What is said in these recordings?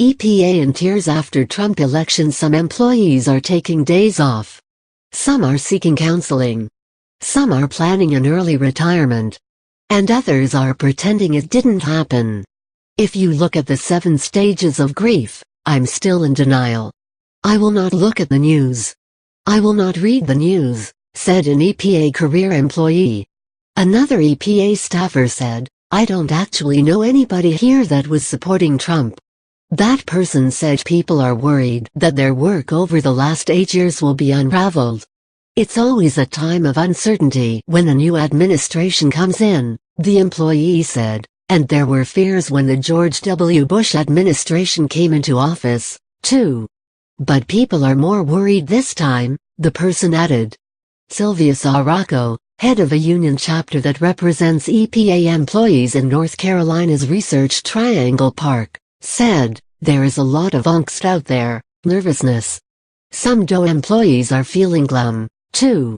EPA in tears after Trump election. Some employees are taking days off. Some are seeking counseling. Some are planning an early retirement. And others are pretending it didn't happen. If you look at the 7 stages of grief, I'm still in denial. I will not look at the news. I will not read the news, said an EPA career employee. Another EPA staffer said, I don't actually know anybody here that was supporting Trump. That person said people are worried that their work over the last 8 years will be unraveled. It's always a time of uncertainty when a new administration comes in, the employee said, and there were fears when the George W. Bush administration came into office, too. But people are more worried this time, the person added. Sylvia Saracco, head of a union chapter that represents EPA employees in North Carolina's Research Triangle Park, said, there is a lot of angst out there, nervousness. Some DOE employees are feeling glum, too.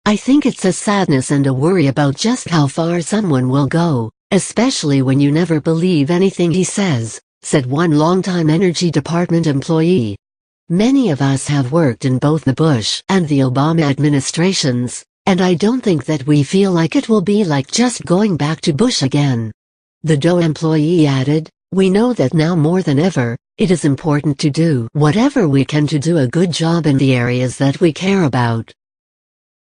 I think it's a sadness and a worry about just how far someone will go, especially when you never believe anything he says, said one longtime Energy Department employee. Many of us have worked in both the Bush and the Obama administrations, and I don't think that we feel like it will be like just going back to Bush again. The DOE employee added, we know that now more than ever, it is important to do whatever we can to do a good job in the areas that we care about.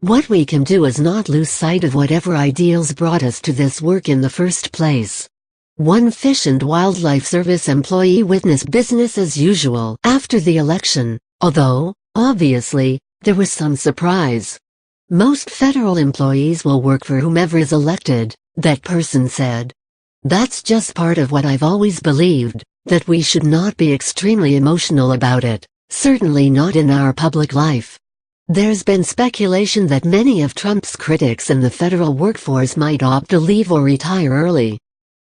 What we can do is not lose sight of whatever ideals brought us to this work in the first place. One Fish and Wildlife Service employee witnessed business as usual after the election, although, obviously, there was some surprise. Most federal employees will work for whomever is elected, that person said. That's just part of what I've always believed, that we should not be extremely emotional about it, certainly not in our public life. There's been speculation that many of Trump's critics in the federal workforce might opt to leave or retire early.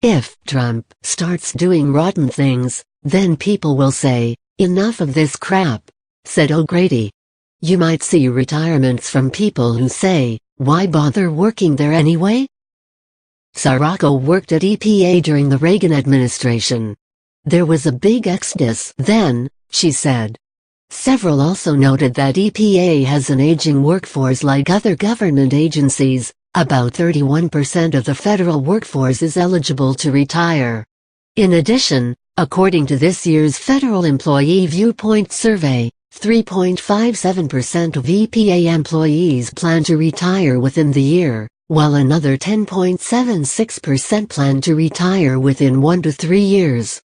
If Trump starts doing rotten things, then people will say, enough of this crap, said O'Grady. You might see retirements from people who say, why bother working there anyway? Saracco worked at EPA during the Reagan administration. There was a big exodus then, she said. Several also noted that EPA has an aging workforce like other government agencies. About 31% of the federal workforce is eligible to retire. In addition, according to this year's Federal Employee Viewpoint Survey, 3.57% of EPA employees plan to retire within the year, while another 10.76% plan to retire within 1 to 3 years.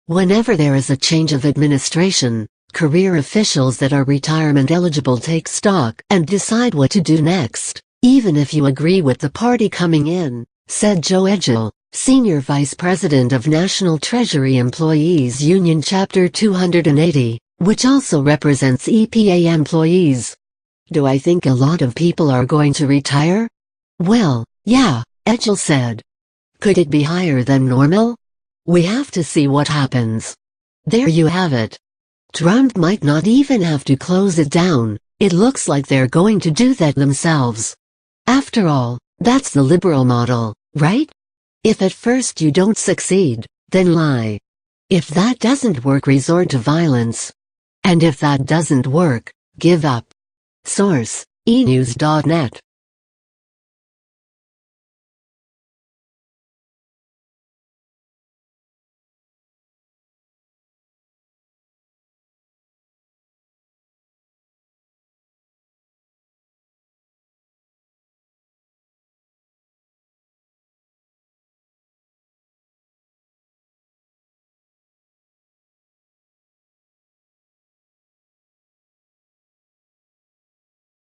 Whenever there is a change of administration, career officials that are retirement eligible take stock and decide what to do next, even if you agree with the party coming in, said Joe Edgell, Senior Vice President of National Treasury Employees Union Chapter 280, which also represents EPA employees. Do I think a lot of people are going to retire? Well, yeah, Edgell said. Could it be higher than normal? We have to see what happens. There you have it. Trump might not even have to close it down. It looks like they're going to do that themselves. After all, that's the liberal model, right? If at first you don't succeed, then lie. If that doesn't work, resort to violence. And if that doesn't work, give up. Source: enews.net